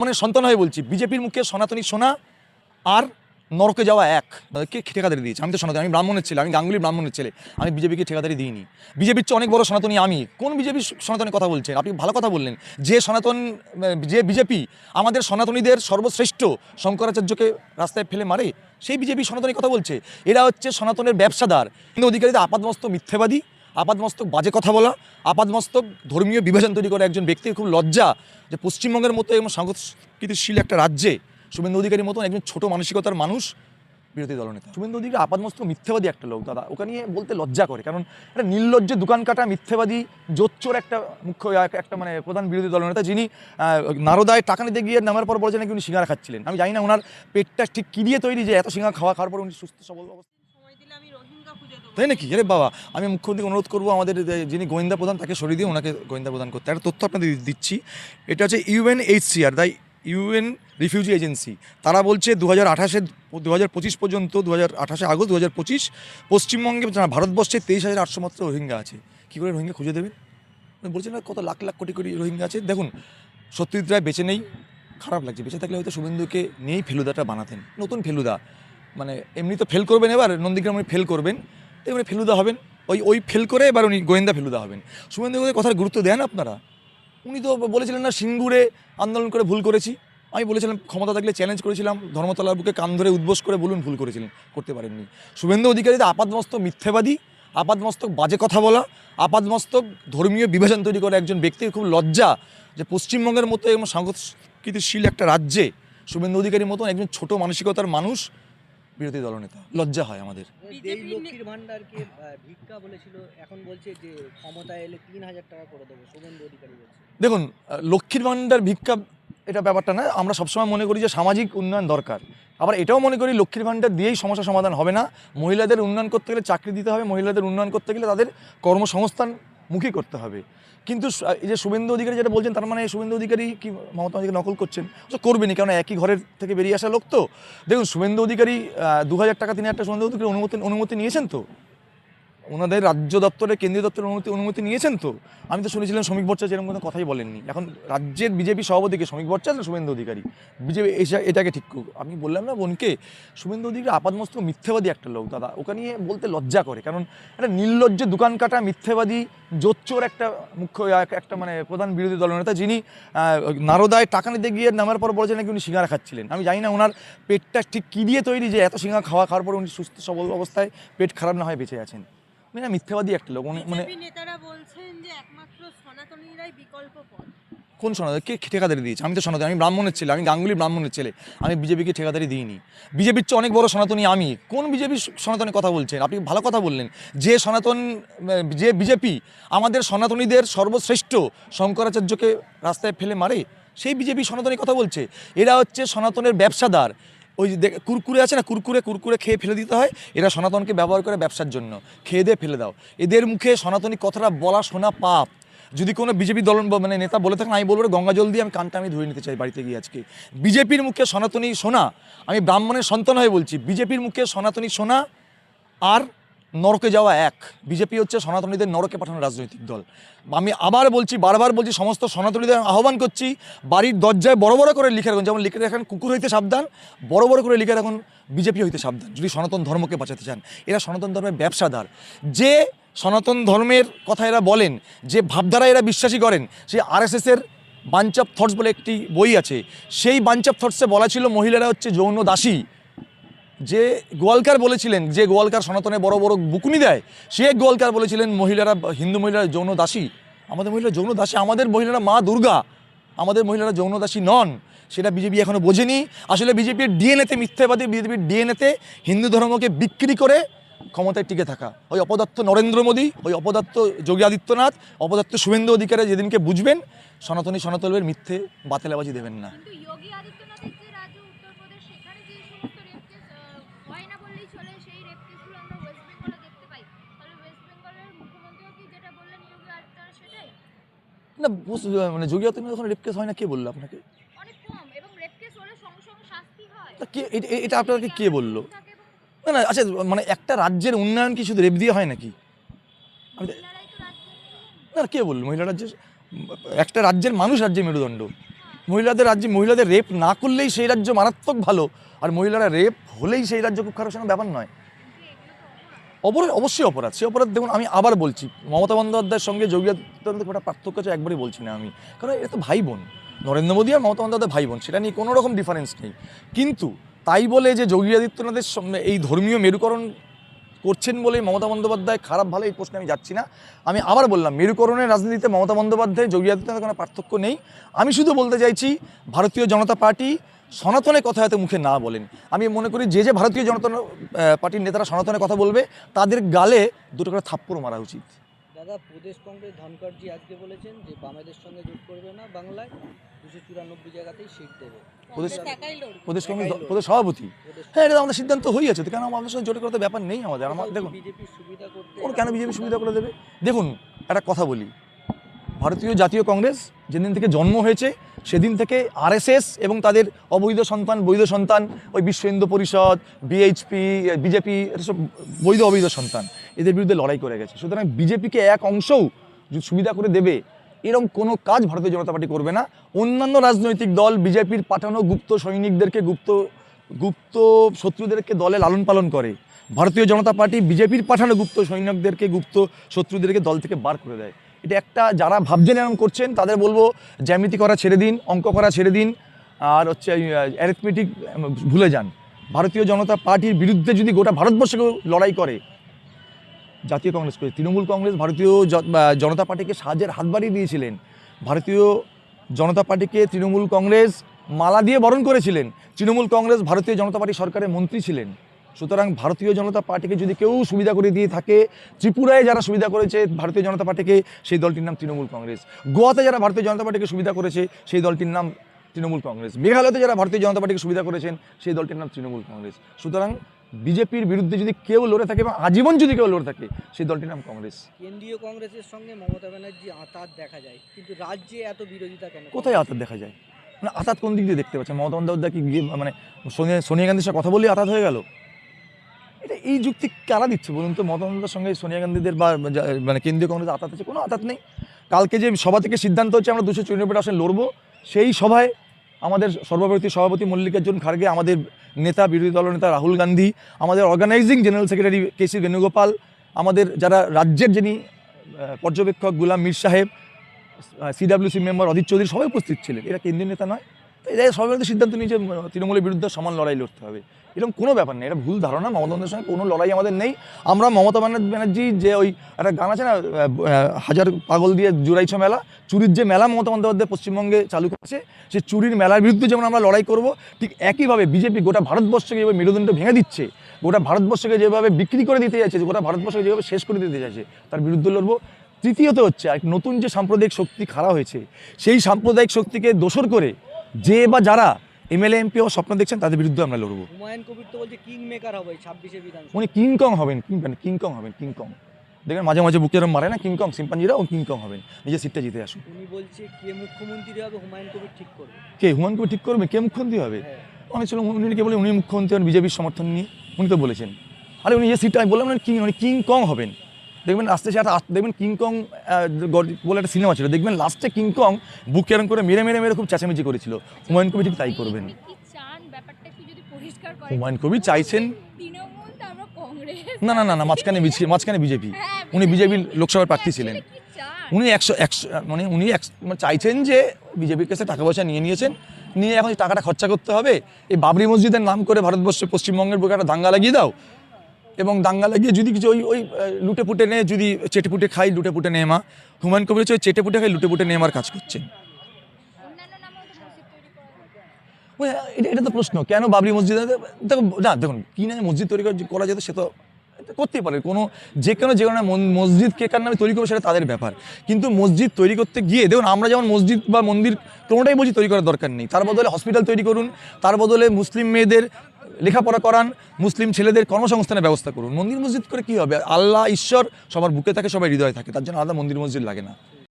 মানে সন্তান হয়ে বলছি, বিজেপির মুখে সনাতনী শোনা আর নরকে যাওয়া এক। কে ঠিকাদারি দিয়েছে? আমি তো সনাতনী, আমি ব্রাহ্মণের ছেলে, আমি গাঙ্গুলি ব্রাহ্মণের ছেলে, আমি বিজেপিকে ঠিকাদারি দিইনি। বিজেপির চেয়ে অনেক বড় সনাতনী আমি। কোন বিজেপি সনাতনী কথা বলছেন? আপনি ভালো কথা বললেন। যে বিজেপি আমাদের সনাতনীদের সর্বশ্রেষ্ঠ শঙ্করাচার্যকে রাস্তায় ফেলে মারে, সেই বিজেপি সনাতনী কথা বলছে। এরা হচ্ছে সনাতনের ব্যবসাদার। কিন্তু অধিকারীদের আপাদমস্তক মিথ্যেবাদী, আপাদমস্তক বাজে কথা বলা, আপাদমস্তক ধর্মীয় বিভাজন তৈরি করে একজন ব্যক্তির খুব লজ্জা যে পশ্চিমবঙ্গের মতো এবং সংস্কৃতিশীল একটা রাজ্যে শুভেন্দু অধিকারীর মতন একজন ছোট মানসিকতার মানুষ বিরোধী দলনেতা। শুভেন্দু অধিকারী আপাদমস্তক মিথ্যেবাদী একটা লোক দাদা, ওকে নিয়ে বলতে লজ্জা করে। কারণ একটা নির্লজ্জ দোকান কাটা মিথ্যেবাদী জোচ্চোর একটা মুখ্য একটা মানে প্রধান বিরোধী দলনেতা, যিনি নারদায় টাকা নিতে গিয়ে নামার পর বলেছেন নাকি উনি সিঙ্গারা খাচ্ছিলেন। আমি জানি না ওনার পেটটা ঠিক কী দিয়ে তৈরি যে এত সিঙ্গারা খাওয়ার পর উনি সুস্থ সবল অবস্থা, তাই নাকি? আরে বাবা, আমি মুখ্যমন্ত্রীকে অনুরোধ করবো আমাদের যিনি গোয়েন্দা প্রধান তাকে সরিয়ে দিয়ে ওনাকে গোয়েন্দা প্রদান করতে। একটা তথ্য আপনাদের দিচ্ছি, এটা হচ্ছে UNHCR, তাই UN রিফিউজি এজেন্সি। তারা বলছে 2025 পর্যন্ত, 2028 আগস্ট 2025 পশ্চিমবঙ্গে ভারতবর্ষে 23,800 মাত্র রোহিঙ্গা আছে। কী করে রোহিঙ্গা খুঁজে দেবেন? বলছেন না কত লাখ লাখ কোটি কোটি রোহিঙ্গা আছে। দেখুন, সত্যজিৎ রায় বেঁচে নেই, খারাপ লাগছে। বেঁচে থাকলে হয়তো শুভেন্দুকে নিয়েই ফেলুদাটা বানাতেন, নতুন ফেলুদা। মানে এমনি তো ফেল করবেন, এবার নন্দীগ্রাম উনি ফেল করবেন, এবারে ফেলুদা হবেন, ওই ফেল করে এবার উনি গোয়েন্দা ফেলুদা হবেন। শুভেন্দু কথার গুরুত্ব দেন আপনারা। উনি তো বলেছিলেন না সিঙ্গুরে আন্দোলন করে ভুল করেছি। আমি বলেছিলাম ক্ষমতা থাকলে চ্যালেঞ্জ করেছিলাম, ধর্মতলার বুকে কান ধরে উদ্বোস করে বলুন ভুল করেছিলেন, করতে পারেননি। শুভেন্দু অধিকারীদের আপাদমস্তক মিথ্যেবাদী, আপাদমস্তক বাজে কথা বলা, আপাদমস্তক ধর্মীয় বিভাজন তৈরি করে একজন ব্যক্তির খুব লজ্জা যে পশ্চিমবঙ্গের মতো এবং সংস্কৃতিশীল একটা রাজ্যে শুভেন্দু অধিকারীর মতন একজন ছোট মানসিকতার মানুষ বিরোধী দলনেতা। লজ্জা হয় আমাদের। লক্ষ্মীর ভান্ডারকে ভিক্ষা বলেছিল, এখন বলছে যে ক্ষমতায় এলে 3,000 টাকা করে দেবো, শুভেন্দু অধিকারী বলছে। দেখুন, লক্ষ্মীর ভান্ডার ভিক্ষা এটা ব্যাপারটা না। আমরা সবসময় মনে করি যে সামাজিক উন্নয়ন দরকার, আবার এটাও মনে করি লক্ষ্মীর ভান্ডার দিয়েই সমস্যা সমাধান হবে না। মহিলাদের উন্নয়ন করতে গেলে চাকরি দিতে হবে, মহিলাদের উন্নয়ন করতে গেলে তাদের কর্মসংস্থানমুখী করতে হবে। কিন্তু এই যে শুভেন্দু অধিকারী যেটা বলছেন, তার মানে শুভেন্দু অধিকারী কি মমতা ব্যানার্জিকে নকল করছেন? করবেনি, কারণ একই ঘরের থেকে বেরিয়ে আসা লোক তো। দেখুন, শুভেন্দু অধিকারী 2,000 টাকা 3,000 টাকা শুভেন্দু অধিকারী অনুমতি নিয়েছেন তো, ওনাদের রাজ্য দপ্তরে কেন্দ্রীয় দপ্তরের অনুমতি নিয়েছেন তো। আমি তো শুনেছিলাম শ্রমিক ভট্টাচার্য এরকম কোনো কথাই বলেননি। এখন রাজ্যের বিজেপি সভাপতিকে শ্রমিক ভট্টাচার্য শুভেন্দু অধিকারী, বিজেপি এটাকে ঠিক করুক। আমি বললাম না বোনকে, শুভেন্দু অধিকারী আপাদমস্তক মিথ্যেবাদী একটা লোক দাদা, ওকে নিয়ে বলতে লজ্জা করে। কারণ একটা নির্লজ্জ দোকান কাটা মিথ্যেবাদী জোচ্চোর একটা মুখ্য একটা মানে প্রধান বিরোধী দলনেতা, যিনি নারদায় টাকা নিতে গিয়ে নামার পর বলেছেন নাকি উনি সিঙ্গারা খাচ্ছিলেন। আমি জানি না ওনার পেটটা ঠিক কী দিয়ে তৈরি যে এত সিঙ্গারা খাওয়ার পর উনি সুস্থ সবল অবস্থায় পেট খারাপ না হয় বেঁচে আছেন। মানে মিথ্যাবাদী একটা লোক। মানে নেতারা বলছেন যে একমাত্র সনাতনীরাই বিকল্প পথ। কোন সনাতনী? কে ঠিকাদারি দিয়েছে? আমি তো সনাতনী, আমি ব্রাহ্মণের ছেলে, আমি গাঙ্গুলি ব্রাহ্মণের ছেলে, আমি বিজেপিকে ঠিকাদারি দিইনি। বিজেপির চেয়ে অনেক বড় সনাতনী আমি। কোন বিজেপি সনাতনী কথা বলছেন? আপনি ভালো কথা বললেন। যে বিজেপি আমাদের সনাতনীদের সর্বশ্রেষ্ঠ শঙ্করাচার্যকে রাস্তায় ফেলে মারে, সেই বিজেপি সনাতনী কথা বলছে। এরা হচ্ছে সনাতনের ব্যবসাদার। ওই যে কুরকুরে আছে না, কুরকুরে খেয়ে ফেলে দিতে হয়, এরা সনাতনকে ব্যবহার করে ব্যবসার জন্য। খেয়ে দিয়ে ফেলে দাও। এদের মুখে সনাতনী কথাটা বলা শোনা পাপ। যদি কোনো বিজেপি দল মানে নেতা বলে থাকেন, আমি বলবো গঙ্গা জল দিয়ে আমি কানটা ধুয়ে নিতে চাই বাড়িতে গিয়ে আজকে। বিজেপির মুখে সনাতনী শোনা, আমি ব্রাহ্মণের সন্তান হয়ে বলছি, বিজেপির মুখে সনাতনী শোনা আর নরকে যাওয়া এক। বিজেপি হচ্ছে সনাতনীদের নরকে পাঠানোর রাজনৈতিক দল। আমি আবার বলছি, বারবার বলছি, সমস্ত সনাতনীদের আহ্বান করছি, বাড়ির দরজায় বড় বড় করে লিখে রাখুন, যেমন লিখে রাখেন কুকুর হইতে সাবধান, বড় বড় করে লিখে রাখুন বিজেপি হইতে সাবধান, যদি সনাতন ধর্মকে বাঁচাতে চান। এরা সনাতন ধর্মের ব্যবসাদার। যে সনাতন ধর্মের কথা এরা বলেন, যে ভাবধারা এরা বিশ্বাসী করেন, সেই RSSের বাঞ্চ অফ থটস বলে একটি বই আছে, সেই বাঞ্চ অফ থটসে বলা ছিল মহিলারা হচ্ছে যৌন দাসী। যে গোয়ালকার বলেছিলেন, যে গোয়ালকার সনাতনে বড় বড় বুকুনি দেয়, সে গোয়ালকার বলেছিলেন মহিলারা, হিন্দু মহিলারা যৌন দাসী। আমাদের মহিলারা যৌন দাসী, আমাদের মহিলারা মা দুর্গা, আমাদের মহিলারা যৌন দাসী নন। সেটা বিজেপি এখনও বোঝেনি। আসলে বিজেপির ডিএনএতে মিথ্যাবাদী, বিজেপির ডিএনএতে হিন্দু ধর্মকে বিক্রি করে ক্ষমতায় টিকে থাকা। ওই অপদার্থ নরেন্দ্র মোদী, ওই অপদার্থ যোগী আদিত্যনাথ, অপদার্থ শুভেন্দু অধিকারী যেদিনকে বুঝবেন, সনাতনের মিথ্যে বাতেলাবাজি দেবেন না। না মানে যোগী আদিত্যনাথ এখন রেপ কেস হয় না, কে বললো আপনাকে? এটা আপনাকে কে বললো? না না, আচ্ছা, মানে একটা রাজ্যের উন্নয়ন কি শুধু রেপ দিয়ে হয় নাকি? না, কে বললো মহিলা রাজ্যের? একটা রাজ্যের মানুষ রাজ্যের মেরুদণ্ড। মহিলাদের রাজ্যে মহিলাদের রেপ না করলেই সেই রাজ্য মারাত্মক ভালো, আর মহিলারা রেপ হলেই সেই রাজ্য খুব খারাপ, সেরকম ব্যাপার নয়। অবশ্যই অপরাধ, সে অপরাধ দেখুন আমি আবার বলছি, মমতা বন্দ্যোপাধ্যায়ের সঙ্গে যোগী আদিত্যনাথের একটা পার্থক্য আছে, একবারই বলছি না আমি, কারণ এটা তো ভাই বোন, নরেন্দ্র মোদী আর মমতা বন্দ্যোপাধ্যায় ভাই বোন, সেটা নিয়ে কোনো রকম ডিফারেন্স নেই। কিন্তু তাই বলে যে যোগী আদিত্যনাথের এই ধর্মীয় মেরুকরণ করছেন বলে মমতা বন্দ্যোপাধ্যায় খারাপ ভালো, এই প্রশ্নে আমি যাচ্ছি না। আমি আবার বললাম, মেরুকরণের রাজনীতিতে মমতা বন্দ্যোপাধ্যায় যোগী আদিত্যনাথের কোনো পার্থক্য নেই। আমি শুধু বলতে চাইছি, ভারতীয় জনতা পার্টি সনাতনের কথা হয়তো মুখে না বলেন, আমি মনে করি যে যে ভারতীয় জনতা পার্টির নেতারা সনাতনের কথা বলবে তাদের গালে দুটো করে থাপ্পড় মারা উচিত। দাদা, প্রদেশ কংগ্রেস ধনকরজি আজকে বলেছেন যে বামেদের সঙ্গে জোট করবে না, বাংলায় 294 জায়গাতেই সিট দেবে। প্রদেশ একাই লড়বে। প্রদেশ কংগ্রেস প্রদেশ সভাপতি, হ্যাঁ, এটা আমাদের সিদ্ধান্ত হয়ে আছে, তো কেন আমাদের সঙ্গে জোট করতে ব্যাপার নেই আমাদের। দেখুন, বিজেপির সুবিধা করতে ওর কেন বিজেপি সুবিধা করে দেবে? দেখুন, একটা কথা বলি, ভারতীয় জাতীয় কংগ্রেস যেদিন থেকে জন্ম হয়েছে সেদিন থেকে আরএসএস এবং তাদের অবৈধ সন্তান বৈধ সন্তান, ওই বিশ্ব হিন্দু পরিষদ, বিএইচপি, বিজেপি, এটা সব বৈধ অবৈধ সন্তান, এদের বিরুদ্ধে লড়াই করে গেছে। সুতরাং বিজেপিকে এক অংশও যদি সুবিধা করে দেবে এরকম কোনো কাজ ভারতীয় জনতা পার্টি করবে না। অন্যান্য রাজনৈতিক দল বিজেপির পাঠানো গুপ্ত সৈনিকদেরকে গুপ্ত শত্রুদেরকে দলে লালন পালন করে, ভারতীয় জনতা পার্টি বিজেপির পাঠানো গুপ্ত সৈনিকদেরকে গুপ্ত শত্রুদেরকে দল থেকে বার করে দেয়। এটা একটা, যারা ভাবছেন এরকম করছেন তাদের বলবো জ্যামিতি করা ছেড়ে দিন, অঙ্ক করা ছেড়ে দিন, আর হচ্ছে অ্যারিথমেটিক ভুলে যান। ভারতীয় জনতা পার্টির বিরুদ্ধে যদি গোটা ভারতবর্ষে লড়াই করে জাতীয় কংগ্রেস করে, তৃণমূল কংগ্রেস ভারতীয় জনতা পার্টিকে সাহায্যের হাত বাড়িয়ে দিয়েছিলেন, ভারতীয় জনতা পার্টিকে তৃণমূল কংগ্রেস মালা দিয়ে বরণ করেছিলেন, তৃণমূল কংগ্রেস ভারতীয় জনতা পার্টি সরকারের মন্ত্রী ছিলেন। সুতরাং ভারতীয় জনতা পার্টিকে যদি কেউ সুবিধা করে দিয়ে থাকে, ত্রিপুরায় যারা সুবিধা করেছে ভারতীয় জনতা পার্টিকে, সেই দলটির নাম তৃণমূল কংগ্রেস। গোয়াতে যারা ভারতীয় জনতা পার্টিকে সুবিধা করেছে সেই দলটির নাম তৃণমূল কংগ্রেস। মেঘালয়তে যারা ভারতীয় জনতা পার্টিকে সুবিধা করেছেন সেই দলটির নাম তৃণমূল কংগ্রেস। সুতরাং বিজেপির বিরুদ্ধে যদি কেউ লড়ে থাকে এবং আজীবন যদি কেউ লড়ে থাকে সেই দলটির নাম কংগ্রেস। কেন্দ্রীয় কংগ্রেসের সঙ্গে মমতা ব্যানার্জি আঁতাত দেখা যায়, কিন্তু রাজ্যে এত বিরোধিতা কেন? কোথায় আতাত দেখা যায়? মানে আতাত কোন দিক দিয়ে দেখতে পাচ্ছেন? মমতা বন্দ্যোপাধ্যায় কি গিয়ে মানে সোনিয়া গান্ধীর সাথে কথা বললেই আতাত হয়ে গেল? এটা এই যুক্তি কারা দিচ্ছে বলুন তো? মমতা বন্দ্যোপাধ্যায়ের সঙ্গে সোনিয়া গান্ধীদের বা মানে কেন্দ্রীয় কংগ্রেস আতাত আছে? কোনো আতাত নেই। কালকে যে সভা থেকে সিদ্ধান্ত হচ্ছে আমরা 294 আসনে লড়বো, সেই সভায় আমাদের সর্বভারতীয় সভাপতি মল্লিকার্জুন খার্গে, আমাদের নেতা বিরোধী দলনেতা রাহুল গান্ধী, আমাদের অর্গানাইজিং জেনারেল সেক্রেটারি কেসি বেণুগোপাল, আমাদের যারা রাজ্যের যিনি পর্যবেক্ষক গুলাম মীর সাহেব, সিডাব্লিউসি মেম্বার অজিত চৌধুরী, সবাই উপস্থিত ছিলেন। এরা কেন্দ্রীয় নেতা নয়? তো এরা সর্বভারতীয় সিদ্ধান্ত নিয়ে যে তৃণমূলের বিরুদ্ধে সমান লড়াই লড়তে হবে, এরকম কোনো ব্যাপার নেই। এটা ভুল ধারণা। মমতা বন্দ্যোপাধ্যায়ের সঙ্গে কোনো লড়াই আমাদের নেই। আমরা মমতা ব্যানার্জি যে ওই একটা গান আছে না, হাজার পাগল দিয়ে জুড়াইছ মেলা, চুরির যে মেলা মমতা বন্দ্যোপাধ্যায় পশ্চিমবঙ্গে চালু করেছে, সে চুরির মেলার বিরুদ্ধে যেমন আমরা লড়াই করব, ঠিক একইভাবে বিজেপি গোটা ভারতবর্ষকে যেভাবে মেরুদণ্ড ভেঙে দিচ্ছে, গোটা ভারতবর্ষকে যেভাবে বিক্রি করে দিতে যাচ্ছে, গোটা ভারতবর্ষকে যেভাবে শেষ করে দিতে যাচ্ছে, তার বিরুদ্ধে লড়বো। তৃতীয়ত হচ্ছে, এক নতুন যে সাম্প্রদায়িক শক্তি খাড়া হয়েছে, সেই সাম্প্রদায়িক শক্তিকে দোসর করে যে বা যারা এমএলএ এমপি হওয়ার স্বপ্ন দেখছেন তাদের বিরুদ্ধে আমরা লড়বো। হুমায়ুন কবির তো বলছে কিং মেকার হবে 26শে বিধানসভা। উনি কিংকং হবেন, কিংকং হবেন, কিংকং। দেখবেন মাঝে মাঝে বুকে এরম মারে না কিংকং সিম্পাঞ্জিরা, ও কিংকং হবেন, নিজের সিটটা জিতে আসুন। উনি বলছে কে মুখ্যমন্ত্রী হবে হুমায়ুন কবির ঠিক করবে। কে হুমায়ুন কবির ঠিক করবে? কে মুখ্যমন্ত্রী হবে? অনেক ছিল উনি কে বলে উনি মুখ্যমন্ত্রী হবেন বিজেপির সমর্থন নিয়ে, উনি তো বলেছেন। আরে উনি যে সিটটা আমি বললাম না, উনি কিংকং হবেন। দেখবেন আস্তে আস্তে দেখবেন কিংকং বলে একটা সিনেমা ছিল, দেখবেন লাস্টে কিংকং বুক এরম করে মেরে মেরে মেরে খুব চেঁচামেচি করেছিল। হুমায়ুন কবির ঠিক তাই করবেন। হুমায়ুন কবির চাইছেন না না না না মাঝখানে বিজেপি, উনি বিজেপির লোকসভার প্রার্থী ছিলেন। উনি মানে উনি চাইছেন যে বিজেপির কাছে টাকা পয়সা নিয়েছেন, নিয়ে এখন টাকাটা খরচা করতে হবে, এই বাবরি মসজিদের নাম করে ভারতবর্ষে পশ্চিমবঙ্গের বুকে একটা দাঙ্গা লাগিয়ে দাও, এবং দাঙ্গা লাগিয়ে যদি কিছু ওই লুটে পুটে নেয়, যদি চেটে পুটে খাই লুটে পুটে নেয় মা। হুমায়ুন কবির হচ্ছে ওই চেটে পুটে খাই লুটে পুটে নেয় আমার কাজ করছেন। এটা তো প্রশ্ন, কেন বাবরি মসজিদ? দেখুন না, দেখুন কি না মসজিদ তৈরি করা যেত সে তো করতেই পারে, কোনো যে কোনো মসজিদ কে কার নামে তৈরি করবে সেটা তাদের ব্যাপার। কিন্তু মসজিদ তৈরি করতে গিয়ে দেখুন, আমরা যেমন মসজিদ বা মন্দির কোনোটাই বলছি তৈরি করার দরকার নেই, তার বদলে হসপিটাল তৈরি করুন, তার বদলে মুসলিম মেয়েদের লেখাপড়া করান, মুসলিম ছেলেদের কর্মসংস্থানের ব্যবস্থা করুন। মন্দির মসজিদ করে কি হবে? আল্লাহ ঈশ্বর সবার বুকে থাকে, সবাই হৃদয়ে থাকে, তার জন্য আলাদা মন্দির মসজিদ লাগে না।